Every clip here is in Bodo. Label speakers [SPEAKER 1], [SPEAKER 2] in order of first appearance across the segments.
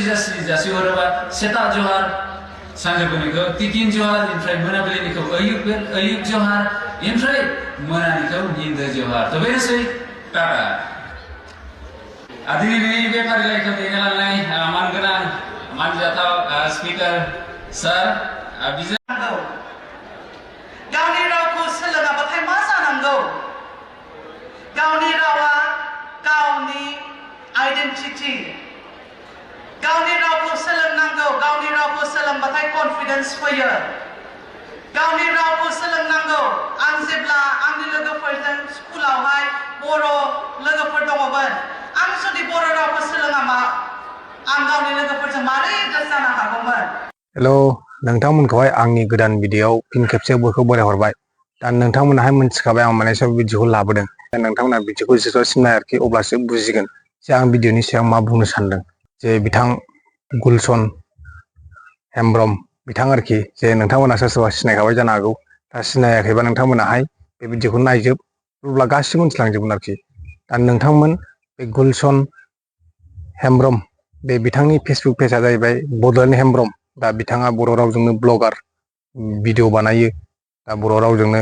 [SPEAKER 1] सुबिजासि जासिहरोबा सेता जहार सानजौफुनिखौ तिकिन जहार इनिफ्राय मोनाबिलिनिखौ अयुब जहार इनिफ्राय मोनानिखौ हिन्दो जहार थ' बेनोसै टाटा दिनैनि बे फारिलाइखौ दैदेनलांनाय मानगोनां मानजाथाव स्पिकार सार बिजाबनांगौ
[SPEAKER 2] गावनि रावखौ सोलोङाबाथाय मा जानांगौ गावनि रावा गावनि आइडेन्टिटी गावनि रावखौ सोलोंनांगौ गावनि रावखौ सोलोंबाथाय कन्फिडेन्स फैयो गावनि रावखौ सोलोंनांगौ आं जेब्ला आंनि लोगोफोरजों स्कुलावहाय बर' लोगोफोर दङमोन आं जुदि बर' रावखौ सोलोङाबा आं गावनि लोगोफोरजों मारै एडजास्ट जानो हागौमोन।
[SPEAKER 3] हेलो नोंथांमोनखौहाय आंनि गोदान भिडियोआव फिन खेबसे बयखौबो बरायहरबाय दा नोंथांमोनाहाय मोनथिखाबाय आं माने सायाव भिडियोखौ लाबोदों दा नोंथांमोना भिडियोखौ जोबजासिम नाय आरोखि अब्लासो बुजिगोन जे आं भिडियोनि सायाव मा बुंनो सानदों जे बिथां गुलशन हेम्ब्रम बिथां आरोखि जे नोंथांमोना सोरबा सिनायखाबाय जानो हागौ दा सिनायाखैबा नोंथांमोनाहाय बे भिडियोखौ नायजोब अब्ला गासिबो मोनथिलांजोबगोन आरोखि दा नोंथांमोन बे गुलशन हेम्ब्रम बे बिथांनि फेसबुक पेजआ जाहैबाय बड'लेण्ड हेम्ब्रम दा बिथाङा बर' रावजोंनो ब्लगार भिडिअ बानायो दा बर' रावजोंनो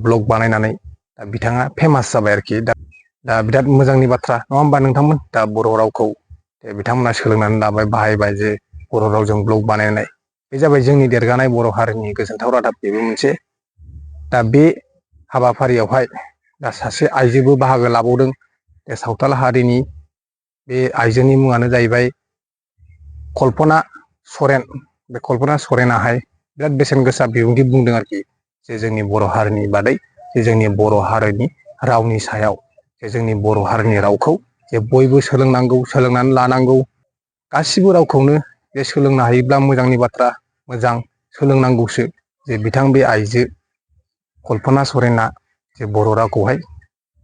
[SPEAKER 3] ब्लग बानायनानै दा बिथाङा फेमास जाबाय आरोखि दा बिराद मोजांनि बाथ्रा नङा होमबा नोंथांमोन दा बर' रावखौ बिथांमोना सोलोंनानै लाबाय बाहायबाय जे बर' रावजों ब्लग बानायनाय बे जाबाय जोंनि देरगानाय बर' हारिनि गोजोनथाव रादाब बेबो मोनसे दा बे हाबाफारियावहाय दा सासे आइजोबो बाहागो लाबावदों बे सावथाल हारिनि बे आइजोनि मुङानो जाहैबाय कल्पना सरेन बे कल्पना सरेनाहाय बिराद बेसेन गोसा बिबुंथि बुंदों आरोखि जे जोंनि बर' हारिनि बादै जे जोंनि बर' हारिनि रावनि सायाव जे जोंनि बर' हारिनि रावखौ जे बयबो सोलोंनांगौ सोलोंनानै लानांगौ गासिबो रावखौनो जे सोलोंनो हायोब्ला मोजांनि बाथ्रा मोजां सोलोंनांगौसो जे बिथां बे आइजो कल्पना सरेना जे बर' रावखौहाय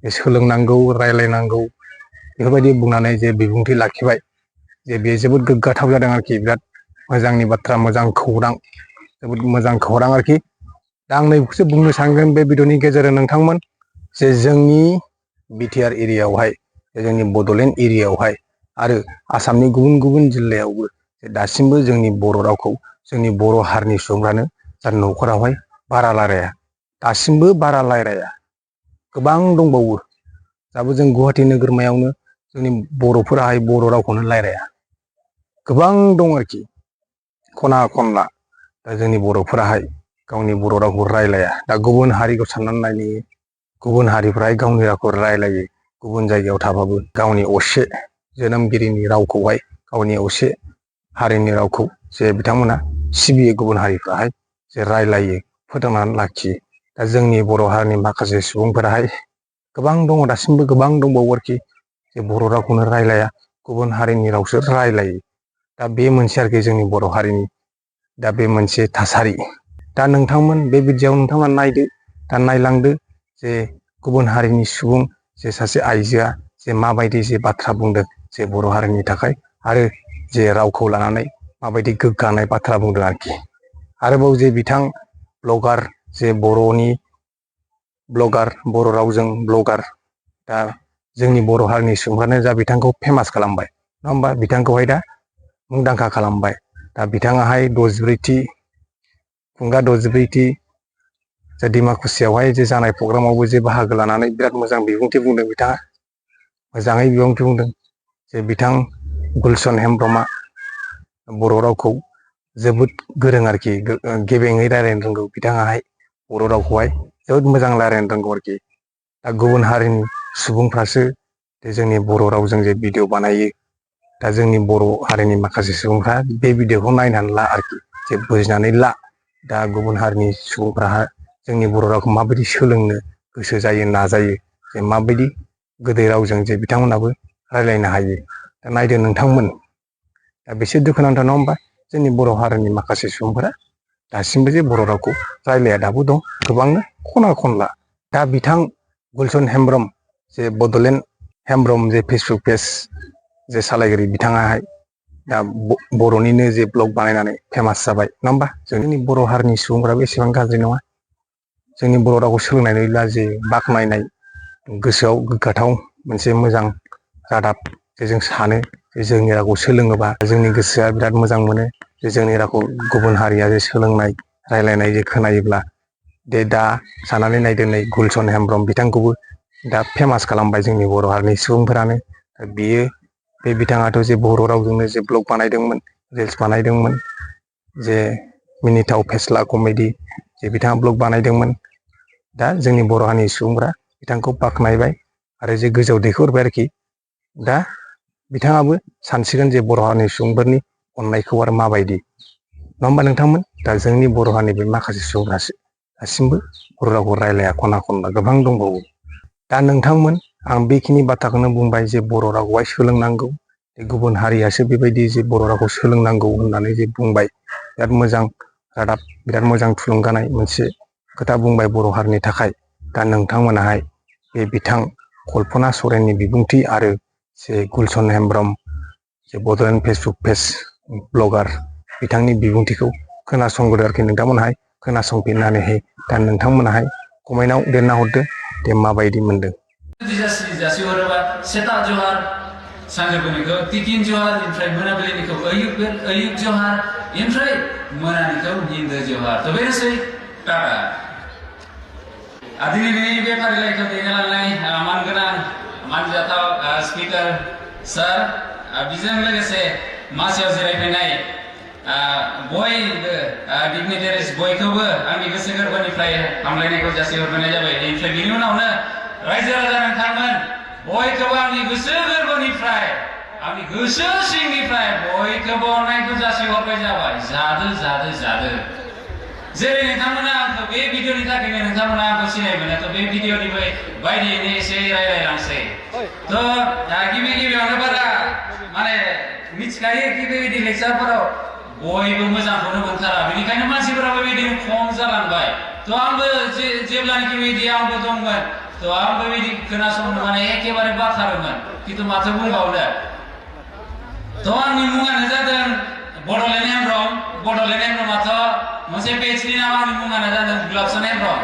[SPEAKER 3] जे सोलोंनांगौ रायलायनांगौ बेफोरबायदि बुंनानै जे बिबुंथि लाखिबाय जे बेयो जोबोद गोग्गाथाव जादों आरोखि बिराद मोजांनि बाथ्रा मोजां खौरां जोबोद मोजां खौरां आरोखि दा आं नैबेखौसो बुंनो सानगोन बे भिडिअनि गेजेरजों नोंथांमोन जे जोंनि बिटिआर एरियायावहाय जोंनि बड'लेण्ड एरियायावहाय आरो आसामनि गुबुन गुबुन जिल्लायावबो दासिमबो जोंनि बर' रावखौ जोंनि बर' हारिनि सुबुंफ्रानो जा न'खरावहाय बारा रायलाया दासिमबो बारा रायलाया गोबां दंबावो दाबो जों गुवाहाटि नोगोरमायावनो जोंनि बर'फोराहाय बर' रावखौनो रायलाया गोबां दं आरोखि खना खनला दा जोंनि बर'फोराहाय गावनि बर' रावखौ रायलाया दा गुबुन हारिखौ साननानै नायनो गुबुन हारिफ्राहाय गावनि रावखौ रायलायो गुबुन जायगायाव थाबाबो गावनि असे जोनोमगिरिनि रावखौहाय गावनि असे हारिनि रावखौ जे बिथांमोना सिबियो गुबुन हारिफ्राहाय जे रायलायो फोथांनानै लाखियो दा जोंनि बर' हारिनि माखासे सुबुंफोराहाय गोबां दङ दासिमबो गोबां दंबावो आरोखि जे बर' रावखौनो रायलाया गुबुन हारिनि रावसो रायलायो दा बे मोनसे आरोखि जोंनि बर' हारिनि दा बे मोनसे थासारि दा नोंथांमोन बे भिडियोआव नोंथांमोना नायदो दा नायलांदो जे गुबुन हारिनि सुबुं जे सासे आइजोआ जे माबायदि जे बाथ्रा बुंदों जे बर' हारिनि थाखाय आरो जे रावखौ लानानै माबायदि गोग्गानाय बाथ्रा बुंदों आरोखि आरोबाव जे बिथां ब्लगार जे बर'नि ब्लगार बर' रावजों ब्लगार दा जोंनि बर' हारिनि सुबुंफ्रानो जा बिथांखौ फेमास खालामबाय नङा होमबा बिथांखौहाय दा मुंदांखा खालामबाय दा बिथाङाहाय 64थि खुंगा 64थि जे डिमाकुसियावहाय जे जानाय प्रग्रामावबो जे बाहागो लानानै बिराद मोजां बिबुंथि बुंदों बिथाङा मोजाङै बिबुंथि बुंदों जे बिथां गुलशन हेम्ब्रमआ बर' रावखौ जोबोद गोरों आरोखि गेबेङै रायलायनो रोंगौ बिथाङाहाय बर' रावखौहाय जोबोद मोजां रायलायनो रोंगौ आरोखि दा गुबुन हारिनि सुबुंफ्रासो जोंनि बर' रावजों जे भिडिअ बानायो दा जोंनि बर' हारिनि माखासे सुबुंफ्रा बे भिडिअखौ नायनानै ला आरोखि जे बुजिनानै ला दा गुबुन हारिनि सुबुंफ्रा जोंनि बर' रावखौ माबायदि सोलोंनो गोसो जायो नाजायो जे माबायदि गोदै रावजों जे बिथांमोनाबो रायलायनो हायो दा नायदो नोंथांमोन दा बेसे दुखुनांथाव नङा होमबा जोंनि बर' हारिनि माखासे सुबुंफोरा दासिमबो जे बर' रावखौ रायलाया दाबो दं गोबांनो खना खनला दा बिथां गुलशन हेम्ब्रम जे बड'लेण्ड हेम्ब्रम जे फेसबुक पेज जे सालायगिरि बिथाङाहाय दा बर'निनो जे ब्लग बानायनानै फेमास जाबाय नङा होमबा जोंनि बर' हारिनि सुबुंफ्राबो एसेबां गाज्रि नङा जोंनि बर' रावखौ सोलोंनायनिब्ला जे बाख्नायनाय गोसोआव गोग्गाथाव मोनसे मोजां रादाब जे जों सानो जोंनि रावखौ सोलोङोबा जोंनि गोसोआ बिराद मोजां मोनो जे जोंनि रावखौ गुबुन हारिया जे सोलोंनाय रायलायनाय जे खोनायोब्ला दे दा साननानै नायदो नै गुलसन हेमब्रम बिथांखौबो दा फेमास खालामबाय जोंनि बर' हारिनि सुबुंफोरानो बियो बे बिथाङाथ' जे बर' रावजोंनो जे ब्लग बानायदोंमोन रिल्स बानायदोंमोन जे मिनिथाव फेस्ला कमेडि जे बिथाङा ब्लग बानायदोंमोन दा जोंनि बर' हारिनि सुबुंफोरा बिथांखौ बाख्नायबाय आरो जे गोजौआव दैखोहरबाय आरोखि दा बिथाङाबो सानसिगोन जे बर' हारिनि सुबुंफोरनि अननायखौ आरो माबायदि नङा होमबा नोंथांमोन दा जोंनि बर' हारिनि बे माखासे सुबुंफ्रासो दासिमबो बर' रावखौ रायलाया खना खनला गोबां दंबावो दा नोंथांमोन आं बेखिनि बाथ्राखौनो बुंबाय जे बर' रावखौहाय सोलोंनांगौ गुबुन हारियासो बेबायदि जे बर' रावखौ सोलोंनांगौ होननानै जे बुंबाय बिराद मोजां रादाब बिराद मोजां थुलुंगानाय मोनसे खोथा बुंबाय बर' हारिनि थाखाय दा नोंथांमोनाहाय बे बिथां कल्पना सरेननि बिबुंथि आरो जे गुलसन हेमब्रम जे बड'लेण्ड फेसबुक पेज ब्लगार बिथांनि बिबुंथिखौ खोनासंग्रो आरोखि नोंथांमोनहाय खोनासंफिननानैहाय दा नोंथांमोनाहाय कमेन्टआव लिरना हरदो दे माबायदि मोनदों
[SPEAKER 1] जासिहरोबा सेता जहार सानजौफुनिखौ तिकिन जहार ओमफ्राय मोनाबिलिनिखौ अयुब जहार ओमफ्राय मोनानिखौ हिन्दो जहार थ' बेनोसै टाटा दिनैनि बे फारिलाइखौ दैदेनलांनाय मानगोनां मानजाथाव स्पिकार सार बेजों लोगोसे मासियाव जिरायफैनाय बयबो डिगनिटारिस बयखौबो आंनि गोसो गोरबोनिफ्राय हामलायनायखौ जासिहरनाय जाबाय ओमफ्राय बिनि उनावनो रायजो राजा नोंथांमोन बयखौबो आंनि गोसो गोरबोनिफ्राय आंनि गोसो सिंनिफ्राय बयखौबो अननायखौ जासिहरबाय जाबाय जादो जेरै नोंथांमोना आंखौ बे भिडिअनि थाखायनो नोंथांमोना आंखौ सिनाय मोनो थ' बे भिडिअनि बायदियैनो एसे रायलायलांसै थ' गिबियावनो बारा माने मिथिखायो कि बेबायदि लेक्सारफोराव बयबो मोजांखौनो मोनथारा बेनिखायनो मानसिफोराबो बेबायदिनो खम जालांबाय थ' आंबो जेब्लानाखि बेबायदि आंबो दंमोन थ' आंबो बेबायदि खोनासंनो माने एखेबारे बाथारोमोन खिन्थु माथो बुंबावनो थ' आंनि मुङानो जादों बड'लेण्ड हेमब्रमाथ' मोनसे पेजनि नाम आंनि मुङानो जादों गुलाबसन हेमब्रम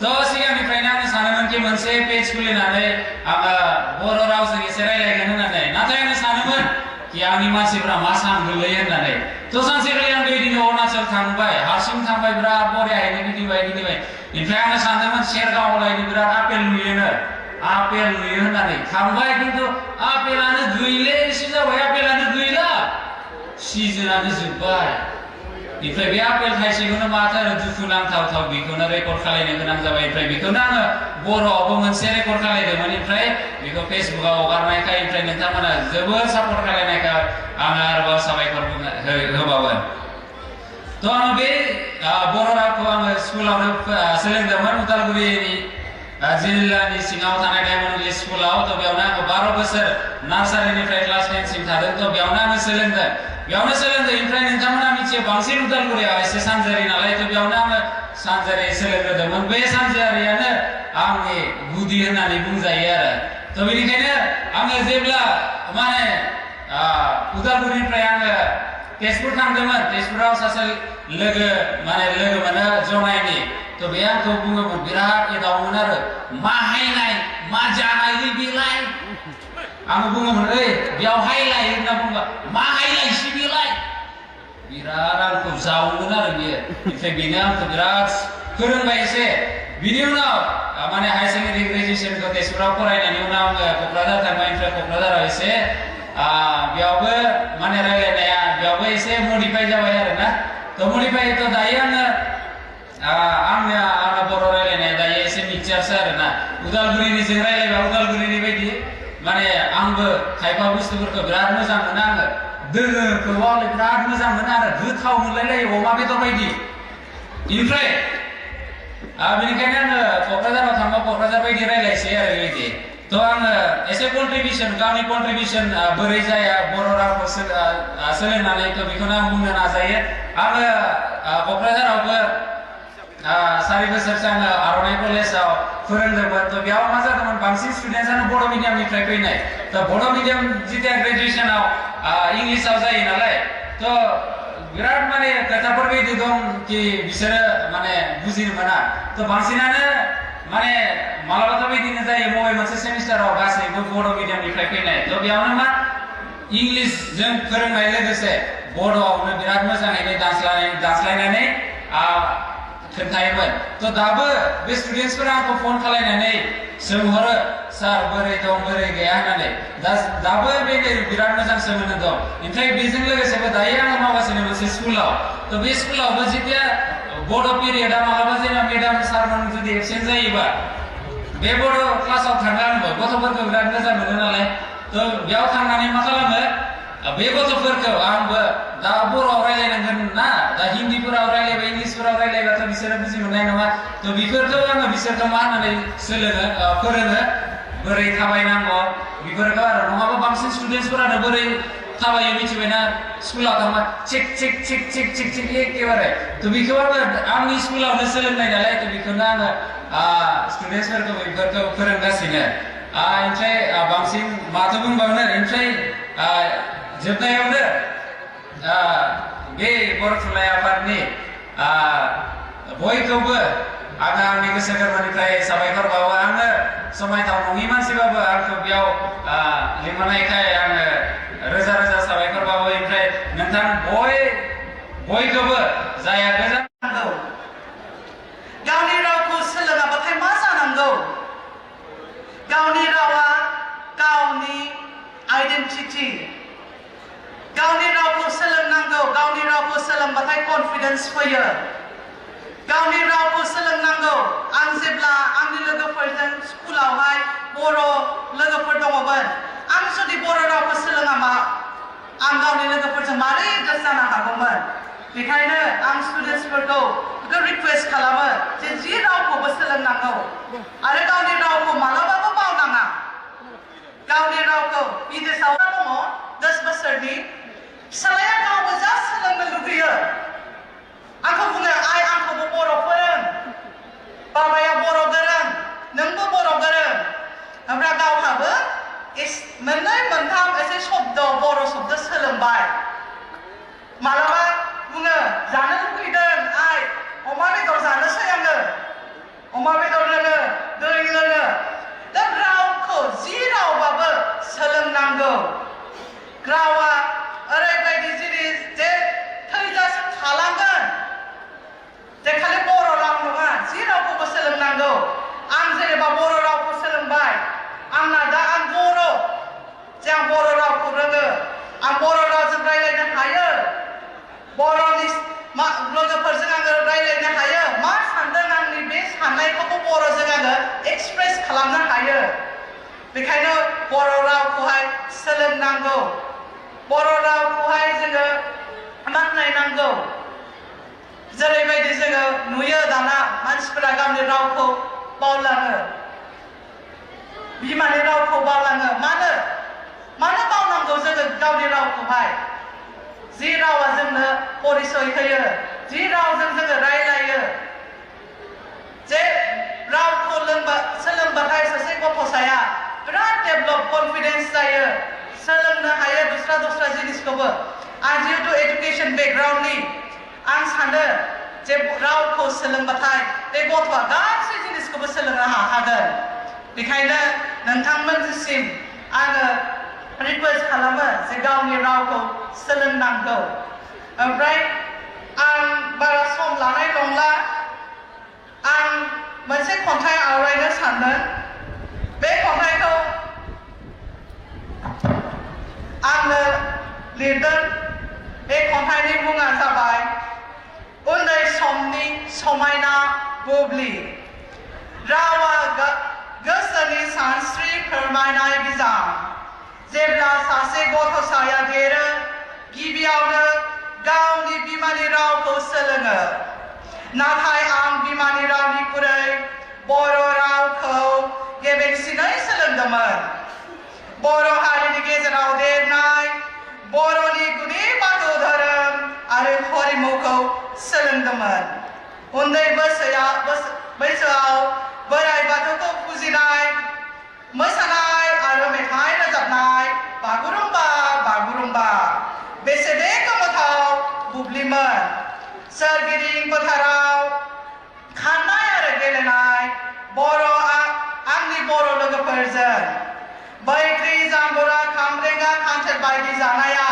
[SPEAKER 1] थ' सिगांनिफ्रायनो आङो सानोमोन कि मोनसे पेज खुलिनानै आङो बर' रावजों एसे रायलायगोन होननानै नाथाय आङो सानोमोन कि आंनि मानसिफ्रा मा सानगोनलै होननानै थ' सानसेखालि आं बेबायदिनो अरुणाचल थांबाय हारसिं थांबाय बिराद बरियाहैनो गिदिंबाय ओमफ्राय आङो सानदोंमोन सेरगावआव लायनो बिराद आपेल नुयो होननानै थांबाय खिन्थु आपेलानो गैले एसे जाबाय आपेलानो गैला सिजोनानो जोब्बाय ओमफ्राय बे आपेल थाइसेखौनो माथो दुखु नांथाव बेखौनो रेकर्ड खालामनो गोनां जाबाय ओमफ्राय बेखौनो आङो बर'आवबो मोनसे रेकर्ड खालामदोंमोन ओमफ्राय बेखौ फेसबुकाव हगारनायखाय ओमफ्राय नोंथांमोना जोबोद सापर्ट खालामनायखाय आङो आरोबाव साबायखर होबावो थ' आङो बे बर' रावखौ आङो स्कुलावनो सोलोंदोंमोन उदालगुरिनि जिल्लानि सिङाव थानाय डायमन्ड इंलिश स्कुलाव थ' बेयावनो आङो 12 बोसोर नार्सारिनिफ्राय क्लास 10 सिम थादों थ' बेयावनो आङो सोलोंदों ओमफ्राय नोंथांमोना मिथियो बांसिन उदालगुरियाव एसे सानजारि नालाय थ' बेयावनो आङो सानजारि सोलोंग्रोदोंमोन बे सानजारियानो आंनि गुदि होननानै बुंजायो आरो थ' बेनिखायनो आङो जेब्ला माने उदालगुरिनिफ्राय आङो तेजपुर थांदोंमोन तेजपुराव सासे लोगो मोनो जनायनि थ' बे आंखौ बुङोमोन बिराद एदावोमोन आरो मा हायनाय मा जानायलै बेलाय आङो बुङोमोन ओइ बेयाव हायलाय होनना बुंबा मा हायलायसै बेलाय बिराद आंखौ जावोमोन आरो बियो ओमफ्राय बेनो आंखौ बिराद फोरोंबाय एसे बिनि उनाव माने हायार सेकेन्डारि ग्रेजुवेसनखौ तेजपुराव फरायनायनि उनाव आङो क'क्राझार थांबाय ओमफ्राय क'क्राझाराव एसे बेयावबो माने रायलायनाया बेयावबो एसे मडिफाइ जाबाय आरोना थ' मडिफाइ थ' दायो आङो आंना बर' रायलायनाया दायो एसे मिक्सारसो आरोना उदालगुरिनिजों रायलायबा उदालगुरिनि बायदि माने आंबो खायफा बुस्थुफोरखौ बिराद मोजां मोनो आङो दोङोखौ आङो बिराद मोजां मोनो आरो गोथाव मोनलायलायो अमा बेदर बायदि ओमफ्राय बेनिखायनो आङो क'क्राझाराव थांबा क'क्राझार बायदि रायलायसै आरो बेबायदि थ' आङो एसे गावनि कन्ट्रिबिउसन बोरै जाया बर' रावखौ सोलोंनानै थ' बेखौनो आं बुंनो नाजायो आङो क'क्राझारावबो 4 बोसोरसो आङो आर'नाइ कलेजाव फोरोंदोंमोन थ' बेयाव मा जादोंमोन बांसिन स्टुडेन्टसानो बर' मिडियामनिफ्राय फैनाय थ' बर' मिडियाम जिथिया ग्रेजुवेसनाव इंलिसाव जायो नालाय थ' बिराद माने खोथाफोर बायदि दं कि बिसोरो माने बुजिनो मोना थ' बांसिनानो माने मालाबाथ' बिदिनो जायो बबे मोनसे सेमिस्टाराव गासैबो बर' मिडियामनिफ्राय फैनाय थ' बेयावनो मा इंलिसजों फोरोंनाय लोगोसे बर'आवनो बिराद मोजाङैनो दानस्लायनानै खोन्थायोमोन थ' दाबो बे स्टुडेन्टसफोरा आंखौ फन खालायनानै सोंहरो सार बोरै दं बोरै गैया होननानै दाबो बे बिराद मोजां सोमोन्दो दं ओमफ्राय बेजों लोगोसेबो दायो आङो मावगासिनो मोनसे स्कुलाव थ' बे स्कुलावबो जेथिया बड' पिरियडआ मालाबा जोंना मेडाम सारमोन जुदि एबसेन्ट जायोबा बे बड' क्लासाव थाङो आंबो गथ'फोरखौ बिराद मोजां मोनो नालाय थ' बेयाव थांनानै मा खालामो बे गथ'फोरखौ आंबो दा बर'आव रायलायनांगोन ना दा हिन्दीफोराव रायलायबा इंलिसफोराव रायलायबाथ' बिसोरो बुजि मोननाय नङा थ' बेफोरखौ आङो बिसोरखौ मा होननानै फोरोङो बोरै थाबायनांगौ बेफोरखौ आरो नङाबा बांसिन स्टुडेन्टसफोरानो बोरै थाबायो मिथिबायना स्कुलाव थांबा चिक चिक चिक चिक चिक चिक एखेबारे थ' बेखौ आङो आंनि स्कुलावनो सोलोंनाय नालाय थ' बेखौनो आङो स्टुडेन्टसफोरखौ बेफोरखौ फोरोंगासिनो ओमफ्राय बांसिन माथो बुंबावनो ओमफ्राय जोबनायावनो बे बर' थुनलाइ आफादनि बयखौबो आङो आंनि गोसो गोरबोनिफ्राय साबायखर बावो आङो समायथाव नङि मानसिबाबो आंखौ बेयाव लिंहरनायखाय आङो रोजा रोजा साबायखर बावो ओमफ्राय नोंथां बयखौबो जाया गोजान
[SPEAKER 2] गावनि रावखौ सोलोङाबाथाय मा जानांगौ गावनि रावा गावनि आइडेन्टिटि गावनि रावखौ सोलोंनांगौ गावनि रावखौ सोलोंबाथाय कनफिडेन्स फैयो गावनि रावखौ सोलोंनांगौ आं जेब्ला आंनि लोगोफोरजों स्कुलावहाय बर' लोगोफोर दङमोन आं जुदि बर' रावखौ सोलोङाबा आं गावनि लोगोफोरजों मारै एडजास्ट जानो हागौमोन बेखायनो आं स्टुडेन्टसफोरखौ रिकुवेस्ट खालामो जे जि रावखौबो सोलोंनांगौ आरो गावनि रावखौ मालाबाबो बावनाङा गावनि रावखौ बिदेशआव दङ 10 बोसोरनि फिसालाया गावबो जा सोलोंनो लुगैयो आंखौ बुङो आइ आंखौबो बर' फोरों बाबाया बर' गोरों नोंबो बर' गोरों ओमफ्राय गावहाबो मोननै मोनथाम एसे शब्द बर' शब्द सोलोंबाय मालाबा बुङो जानो लुगैदों आइ अमा बेदर जानोसै आङो अमा बेदर लोङो दै लोङो दा रावखौ जि रावबाबो सोलोंनांगौ रावा ओरैबायदि जिनिस जे थैजासिम थालांगोन जे खालि बर' राव नङा जि रावखौबो सोलोंनांगौ आं जेनेबा बर' रावखौ सोलोंबाय आंना दा आं बर' जे आं बर' रावखौ रोङो आं बर' रावजों रायलायनो हायो बर'नि लोगोफोरजों आङो रायलायनो हायो मा सानदों आंनि बे साननायखौबो बर'जों आङो एक्सप्रेस खालामनो हायो बेखायनो बर' रावखौहाय सोलोंनांगौ बर' रावखौहाय जोङो बाख्नायनांगौ जेरैबायदि जोङो नुयो दाना मानसिफोरा गावनि रावखौ बावलाङो बिमानि रावखौ बावलाङो मानो बावनांगौ जोङो गावनि रावखौहाय जि रावा जोंनो परिचय होयो जि रावजों जोङो रायलायो जे रावखौ सोलोंबाथाय सासे गथ'साया बिराद डेभलप कनफिडेन्स जायो सोलोंनो हायो दस्रा जिनिसखौबो आं जिहेतु एडुकेसन बेकग्राउन्डनि आं सानो जे रावखौ सोलोंबाथाय बे गथ'आ गासै जिनिसखौबो सोलोंनो हागोन बेखायनो नोंथांमोनसिम आङो रिकुवेस्ट खालामो जे गावनि रावखौ सोलोंनांगौ ओमफ्राय आं बारा सम लानाय नंला आं मोनसे खन्थाइ आवरायनो सानदों बे खन्थाइखौ आंनो लिरदों बे खन्थाइनि मुङा जाबाय उन्दै समनि समायना बुब्लि रावा गोसोनि सानस्रि फोरमायनाय बिजाब जेब्ला सासे गथ'साया देरो गिबियावनो गावनि बिमानि रावखौ सोलोङो नाथाय आं बिमानि रावनिख्रुइ बर' रावखौ गेबेंसिनै सोलोंदोंमोन बर' हारिनि गेजेराव देरनाय बर'नि गुदि बाथौ धोरोम आरो हारिमुखौ सोलोंदोंमोन उन्दै बैसोआव बोराइ बाथौखौ फुजिनाय मोसानाय आरो मेथाइ रोजाबनाय बागुरुम्बा बेसेदे गोमोथाव बुब्लिमोन सोरगिदिं फोथाराव खारनाय आरो गेलेनाय आंनि बर' लोगोफोरजों बैग्रि जाम्बुरा खामब्रेंगा खान्थेर बायदि जानाया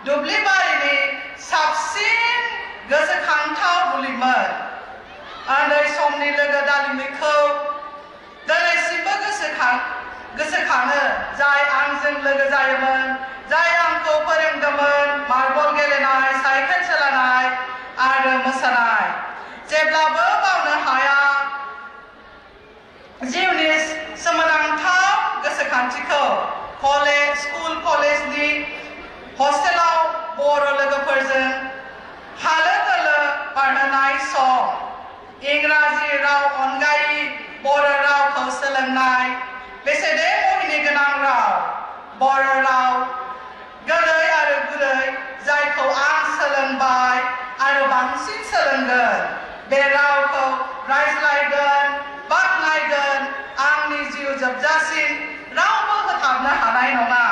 [SPEAKER 2] दुब्लिबारिनि साबसिन गोसोखांथाव बुलिमोन उन्दै समनि लोगो दालिमिखौ दिनैसिमबो गोसोखाङो जाय आंजों लोगो जायोमोन जाय आंखौ फोरोंदोंमोन मार्बल गेलेनाय साइकेल सालायनाय आरो मोसानाय जेब्लाबो बावनो हाया जिउनि सोमोनांथाव गोसोखांथिखौ स्कुल कलेजनि हस्टेलाव बर' लोगोफोरजों हालो दोलो बारहोनाय सम इंराजि राव अनगायै बर' रावखौ सोलोंनाय बेसेदे मुहिनि गोनां राव बर' राव गोदै आरो गुरै जायखौ आं सोलोंबाय आरो बांसिन सोलोंगोन बे रावखौ रायज्लायगोन बाख्नायगोन आंनि जिउ जोबजासिम रावबो होथाबनो हानाय नङा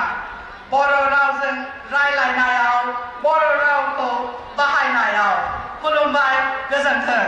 [SPEAKER 2] बर' रावजों रायलायनायाव बर' रावखौ बाहायनायाव खुलुमबाय गोजोन्थों